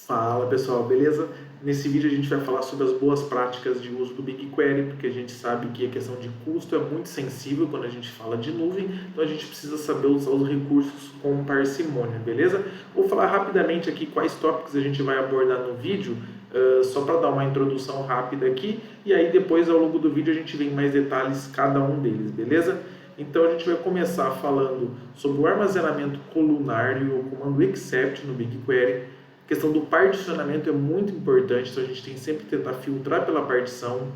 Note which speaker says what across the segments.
Speaker 1: Fala pessoal, beleza? Nesse vídeo a gente vai falar sobre as boas práticas de uso do BigQuery, porque a gente sabe que a questão de custo é muito sensível quando a gente fala de nuvem, então a gente precisa saber usar os recursos com parcimônia, beleza? Vou falar rapidamente aqui quais tópicos a gente vai abordar no vídeo, só para dar uma introdução rápida aqui, e aí depois ao longo do vídeo a gente vem em mais detalhes cada um deles, beleza? Então a gente vai começar falando sobre o armazenamento colunar e o comando except no BigQuery. A questão do particionamento é muito importante, então a gente tem que sempre tentar filtrar pela partição.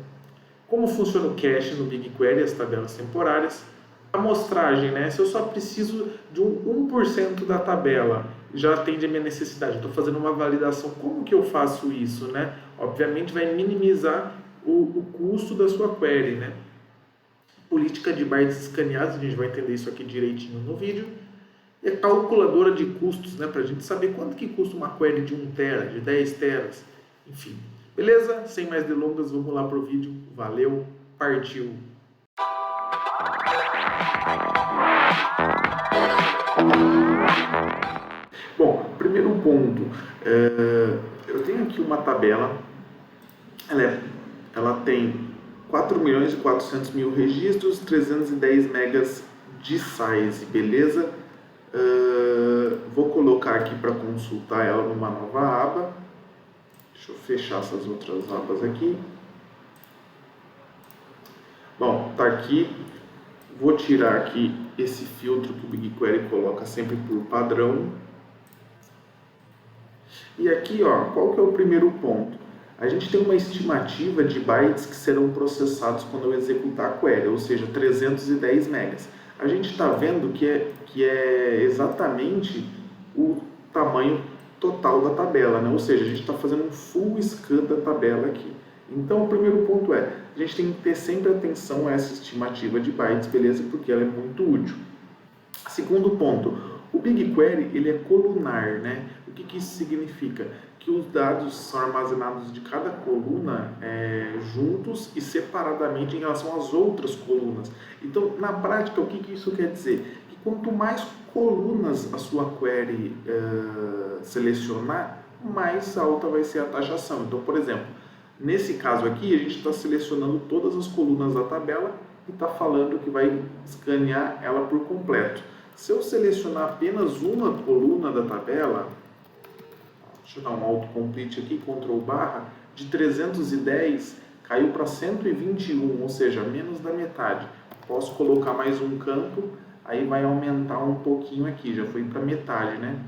Speaker 1: Como funciona o cache no BigQuery, as tabelas temporárias. A amostragem, né? Se eu só preciso de um 1% da tabela, já atende a minha necessidade. Estou fazendo uma validação, como que eu faço isso, né? Obviamente vai minimizar o custo da sua query, né? Política de bytes escaneados, a gente vai entender isso aqui direitinho no vídeo. E a calculadora de custos, né, para a gente saber quanto que custa uma query de 1 tera, de 10 teras, enfim. Beleza? Sem mais delongas, vamos lá para o vídeo. Valeu, partiu! Bom, primeiro ponto, eu tenho aqui uma tabela, ela tem 4.400.000 registros, 310 megas de size, beleza? Vou colocar aqui para consultar ela numa nova aba. Deixa eu fechar essas outras abas aqui. Bom, tá aqui. Vou tirar aqui esse filtro que o BigQuery coloca sempre por padrão. E aqui, ó, qual que é o primeiro ponto? A gente tem uma estimativa de bytes que serão processados quando eu executar a query, ou seja, 310 megas. A gente está vendo que é exatamente o tamanho total da tabela, né? Ou seja, a gente está fazendo um full scan da tabela aqui. Então, o primeiro ponto é, a gente tem que ter sempre atenção a essa estimativa de bytes, beleza? Porque ela é muito útil. Segundo ponto, o BigQuery ele é colunar, né? O que isso significa? Que os dados são armazenados de cada coluna juntos e separadamente em relação às outras colunas. Então, na prática, o que isso quer dizer? Que quanto mais colunas a sua query selecionar, mais alta vai ser a taxação. Então, por exemplo, nesse caso aqui, a gente está selecionando todas as colunas da tabela e está falando que vai escanear ela por completo. Se eu selecionar apenas uma coluna da tabela, deixa eu dar um autocomplete aqui, Ctrl/, de 310 caiu para 121, ou seja, menos da metade. Posso colocar mais um campo, aí vai aumentar um pouquinho aqui, já foi para metade, né?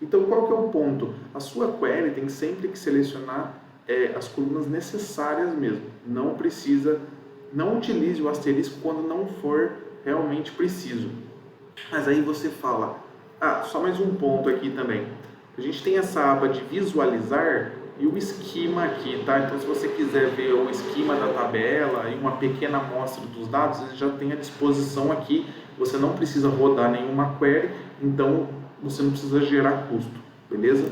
Speaker 1: Então, qual que é o ponto? A sua query tem sempre que selecionar as colunas necessárias mesmo. Não utilize o asterisco quando não for realmente preciso. Mas aí você fala, só mais um ponto aqui também. A gente tem essa aba de visualizar e o esquema aqui, tá? Então, se você quiser ver o esquema da tabela e uma pequena amostra dos dados, ele já tem à disposição aqui. Você não precisa rodar nenhuma query, então você não precisa gerar custo, beleza?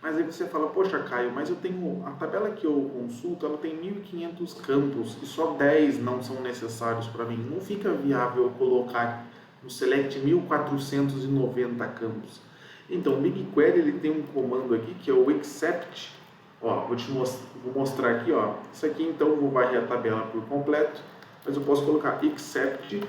Speaker 1: Mas aí você fala, poxa Caio, mas eu tenho a tabela que eu consulto, ela tem 1.500 campos e só 10 não são necessários para mim. Não fica viável eu colocar no select 1.490 campos. Então, o BigQuery ele tem um comando aqui que é o except. Ó, vou mostrar aqui, ó. Isso aqui então eu vou varrer a tabela por completo, mas eu posso colocar except.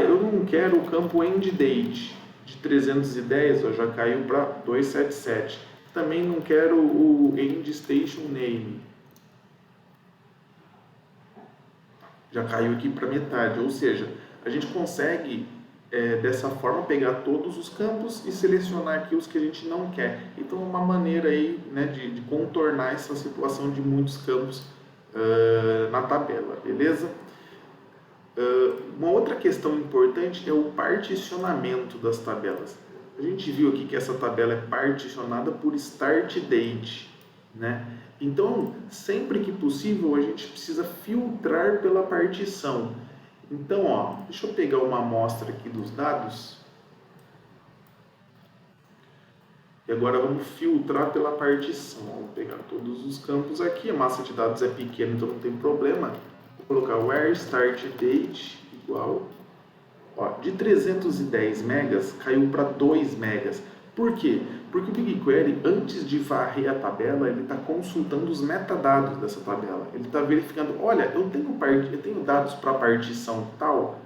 Speaker 1: Eu não quero o campo endDate de 310, ó, já caiu para 277. Também não quero o endStationName. Já caiu aqui para metade, ou seja, a gente consegue dessa forma pegar todos os campos e selecionar aqui os que a gente não quer. Então, uma maneira aí, né, de contornar essa situação de muitos campos na tabela, beleza? Uma outra questão importante é o particionamento das tabelas. A gente viu aqui que essa tabela é particionada por start date, né? Então, sempre que possível, a gente precisa filtrar pela partição. Então, ó, deixa eu pegar uma amostra aqui dos dados. E agora vamos filtrar pela partição. Vou pegar todos os campos aqui. A massa de dados é pequena, então não tem problema. Vou colocar where start date igual. Ó, de 310 megas caiu para 2 megas. Por quê? Porque o BigQuery, antes de varrer a tabela, ele está consultando os metadados dessa tabela. Ele está verificando, olha, eu tenho dados para a partição tal,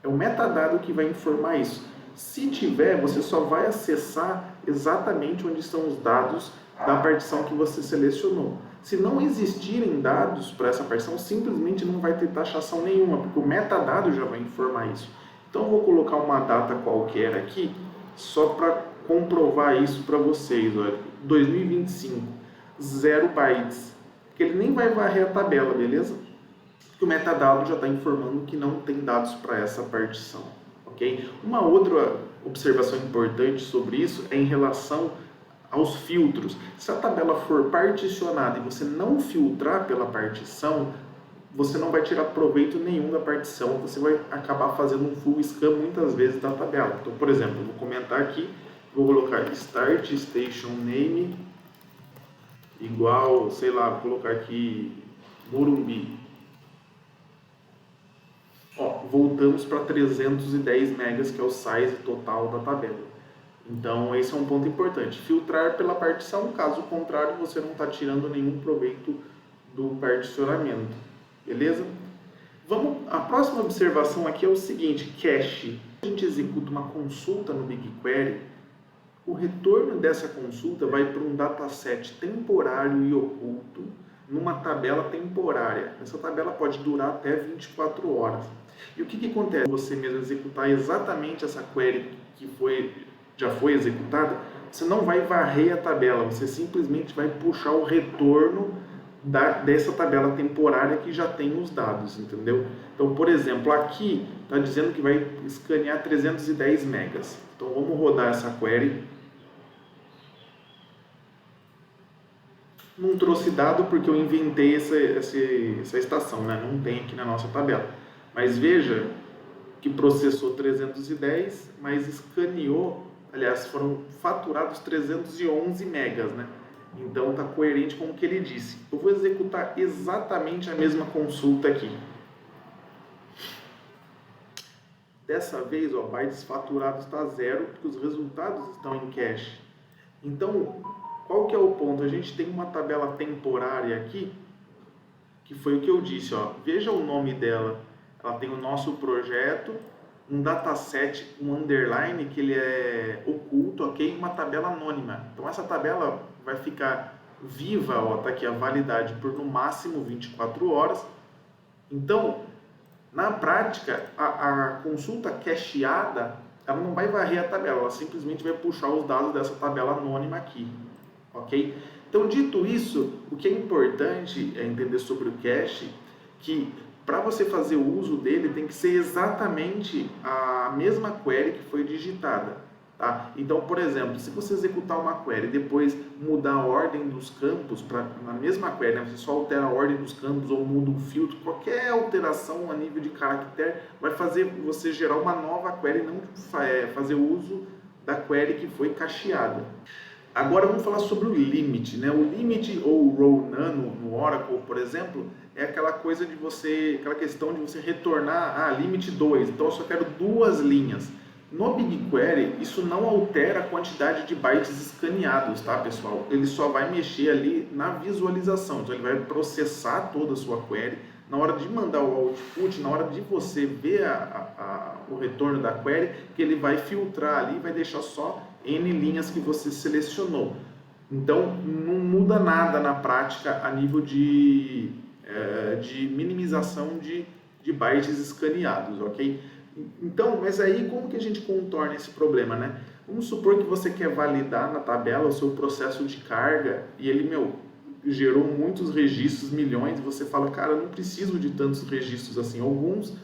Speaker 1: é o metadado que vai informar isso. Se tiver, você só vai acessar exatamente onde estão os dados da partição que você selecionou. Se não existirem dados para essa partição, simplesmente não vai ter taxação nenhuma, porque o metadado já vai informar isso. Então eu vou colocar uma data qualquer aqui, só para comprovar isso para vocês. Olha, 2025, 0 bytes, que ele nem vai varrer a tabela, beleza? Porque o metadado já está informando que não tem dados para essa partição. Okay? Uma outra observação importante sobre isso é em relação aos filtros. Se a tabela for particionada e você não filtrar pela partição, você não vai tirar proveito nenhum da partição, você vai acabar fazendo um full scan muitas vezes da tabela. Então, por exemplo, eu vou comentar aqui, vou colocar start station name igual, sei lá, vou colocar aqui Morumbi. Ó, voltamos para 310 megas, que é o size total da tabela. Então, esse é um ponto importante. Filtrar pela partição, caso contrário, você não está tirando nenhum proveito do particionamento. Beleza? A próxima observação aqui é o seguinte, cache. Quando a gente executa uma consulta no BigQuery, o retorno dessa consulta vai para um dataset temporário e oculto numa tabela temporária. Essa tabela pode durar até 24 horas. E o que acontece? Você mesmo executar exatamente essa query que já foi executada, você não vai varrer a tabela, você simplesmente vai puxar o retorno dessa tabela temporária que já tem os dados, entendeu? Então, por exemplo, aqui está dizendo que vai escanear 310 megas. Então, vamos rodar essa query. Não trouxe dado porque eu inventei essa estação, né? Não tem aqui na nossa tabela. Mas veja que processou 310, mas escaneou, aliás, foram faturados 311 megas, né? Então está coerente com o que ele disse. Eu vou executar exatamente a mesma consulta aqui. Dessa vez, ó, bytes faturados está 0, porque os resultados estão em cache. Então, qual que é o ponto? A gente tem uma tabela temporária aqui, que foi o que eu disse, ó. Veja o nome dela. Ela tem o nosso projeto, um dataset, um underline, que ele é oculto, ok? Uma tabela anônima. Então, essa tabela vai ficar viva, ó, tá aqui a validade por no máximo 24 horas. Então, na prática, a consulta cacheada, ela não vai varrer a tabela, ela simplesmente vai puxar os dados dessa tabela anônima aqui, ok? Então, dito isso, o que é importante é entender sobre o cache, que para você fazer o uso dele tem que ser exatamente a mesma query que foi digitada. Tá? Então, por exemplo, se você executar uma query e depois mudar a ordem dos campos na mesma query, né? Você só altera a ordem dos campos ou muda um filtro, qualquer alteração a nível de caractere vai fazer você gerar uma nova query e não fazer uso da query que foi cacheada. Agora vamos falar sobre o limit, né? O limit ou row nano no Oracle, por exemplo, é aquela questão de você retornar limit 2, então eu só quero 2 linhas. No BigQuery, isso não altera a quantidade de bytes escaneados, tá, pessoal? Ele só vai mexer ali na visualização, então ele vai processar toda a sua query. Na hora de mandar o output, na hora de você ver o retorno da query, que ele vai filtrar ali e vai deixar só N linhas que você selecionou. Então, não muda nada na prática a nível de minimização de bytes escaneados, ok? Então, mas aí como que a gente contorna esse problema, né? Vamos supor que você quer validar na tabela o seu processo de carga e ele, gerou muitos registros, milhões, e você fala, cara, eu não preciso de tantos registros assim, alguns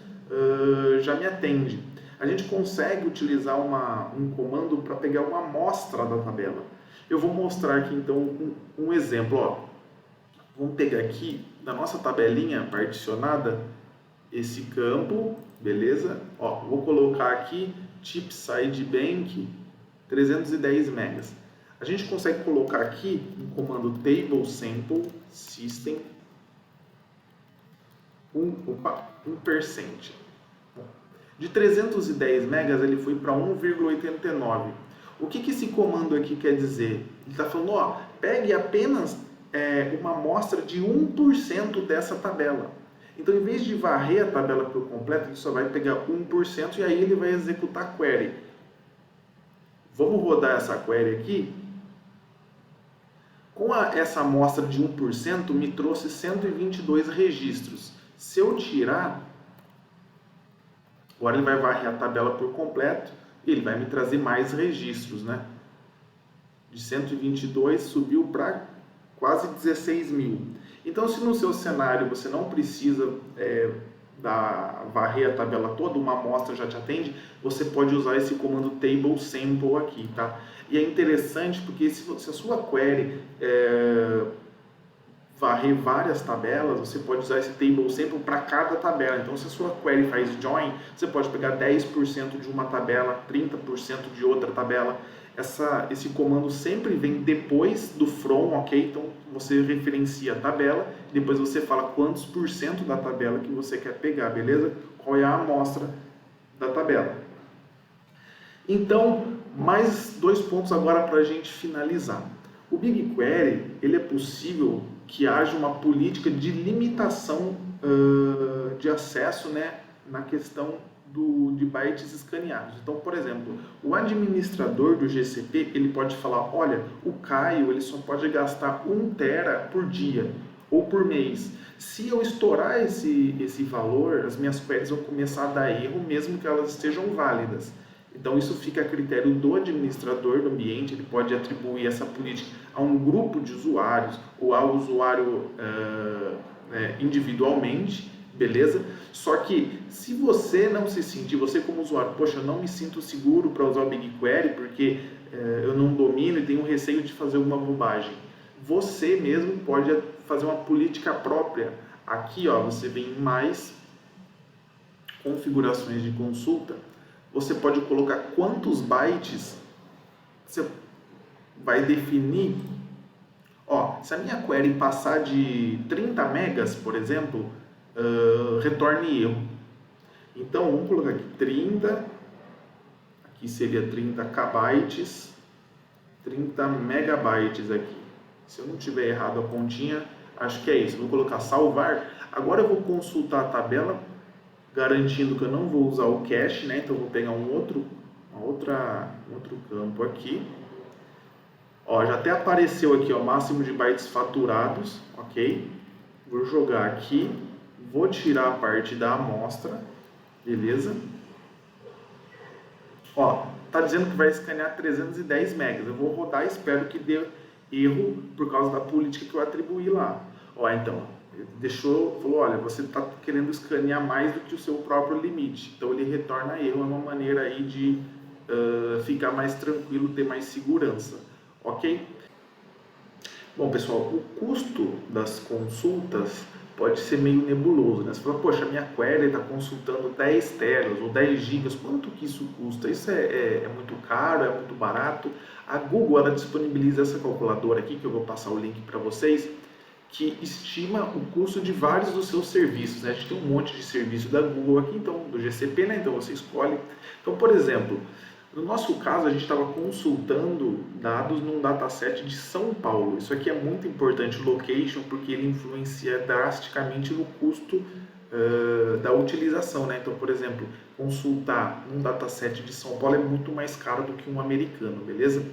Speaker 1: já me atendem. A gente consegue utilizar um comando para pegar uma amostra da tabela. Eu vou mostrar aqui então um exemplo. Ó. Vamos pegar aqui, da nossa tabelinha particionada, esse campo, beleza? Ó, vou colocar aqui Chip Side Bank 310 megas. A gente consegue colocar aqui um comando table sample system 1%. De 310 megas ele foi para 1,89. O que esse comando aqui quer dizer? Ele está falando, ó, pegue apenas uma amostra de 1% dessa tabela. Então, em vez de varrer a tabela por completo, ele só vai pegar 1% e aí ele vai executar a query. Vamos rodar essa query aqui. Com essa amostra de 1%, me trouxe 122 registros. Se eu tirar, agora ele vai varrer a tabela por completo e ele vai me trazer mais registros, né? De 122 subiu para quase 16 mil. Então, se no seu cenário você não precisa varrer a tabela toda, uma amostra já te atende, você pode usar esse comando table sample aqui, tá? E é interessante porque se a sua query varrer várias tabelas, você pode usar esse table sample para cada tabela. Então, se a sua query faz join, você pode pegar 10% de uma tabela, 30% de outra tabela. Esse comando sempre vem depois do from, ok? Então, você referencia a tabela, depois você fala quantos por cento da tabela que você quer pegar, beleza? Qual é a amostra da tabela. Então, mais 2 pontos agora para a gente finalizar. O BigQuery, ele é possível que haja uma política de limitação de acesso, né, na questão de bytes escaneados. Então, por exemplo, o administrador do GCP, ele pode falar, olha, o Caio ele só pode gastar 1 tera por dia ou por mês. Se eu estourar esse valor, as minhas queries vão começar a dar erro, mesmo que elas estejam válidas. Então, isso fica a critério do administrador do ambiente, ele pode atribuir essa política a um grupo de usuários ou ao usuário individualmente, beleza? Só que, se você não se sentir, você como usuário, poxa, eu não me sinto seguro para usar o BigQuery porque eu não domino e tenho receio de fazer alguma bobagem, você mesmo pode fazer uma política própria. Aqui, ó, você vem em mais configurações de consulta, você pode colocar quantos bytes você vai definir. Ó, se a minha query passar de 30 megas, por exemplo, retorne erro. Então, vamos colocar aqui 30, aqui seria 30 kbytes, 30 megabytes aqui. Se eu não tiver errado a continha, acho que é isso. Vou colocar salvar. Agora eu vou consultar a tabela, garantindo que eu não vou usar o cache, né? Então eu vou pegar um outro campo aqui. Ó, já até apareceu aqui, ó, máximo de bytes faturados, ok? Vou jogar aqui, vou tirar a parte da amostra, beleza? Ó, tá dizendo que vai escanear 310 megas. Eu vou rodar e espero que dê erro por causa da política que eu atribuí lá. Ó, então, falou, olha, você está querendo escanear mais do que o seu próprio limite. Então ele retorna erro, é uma maneira aí de ficar mais tranquilo, ter mais segurança, ok? Bom, pessoal, o custo das consultas pode ser meio nebuloso, né? Você fala, poxa, minha query está consultando 10 teras ou 10 gigas, quanto que isso custa? Isso é muito caro, é muito barato? A Google, ela disponibiliza essa calculadora aqui, que eu vou passar o link para vocês, que estima o custo de vários dos seus serviços, né? A gente tem um monte de serviço da Google aqui, então, do GCP, né? Então você escolhe. Então, por exemplo, no nosso caso, a gente estava consultando dados num dataset de São Paulo. Isso aqui é muito importante, o location, porque ele influencia drasticamente no custo da utilização, né? Então, por exemplo, consultar um dataset de São Paulo é muito mais caro do que um americano, beleza?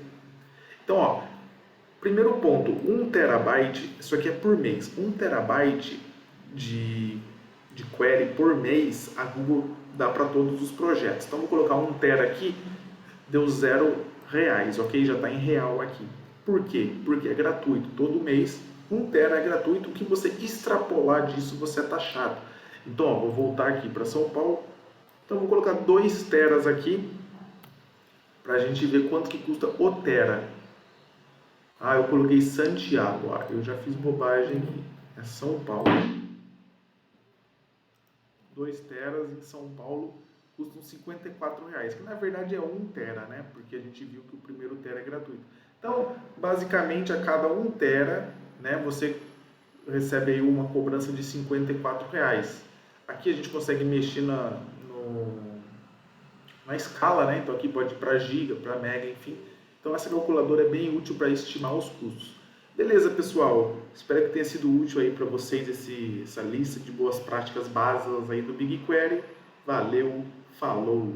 Speaker 1: Então, ó, primeiro ponto, 1 terabyte, isso aqui é por mês, 1 terabyte de query por mês, a Google dá para todos os projetos. Então, vou colocar 1 tera aqui, deu R$0, ok? Já está em real aqui. Por quê? Porque é gratuito. Todo mês, 1 tera é gratuito. O que você extrapolar disso, você é taxado. Então, ó, vou voltar aqui para São Paulo. Então, vou colocar 2 teras aqui, para a gente ver quanto que custa o tera. Ah, eu coloquei Santiago. Ah, eu já fiz bobagem aqui. É São Paulo. 2 teras em São Paulo custam R$54, que na verdade é 1 tera, né? Porque a gente viu que o primeiro tera é gratuito. Então, basicamente, a cada 1 tera, né, você recebe aí uma cobrança de R$54. Aqui a gente consegue mexer na escala, né? Então aqui pode ir para giga, para mega, enfim. Então essa calculadora é bem útil para estimar os custos. Beleza, pessoal? Espero que tenha sido útil aí para vocês essa lista de boas práticas básicas aí do BigQuery. Valeu, falou!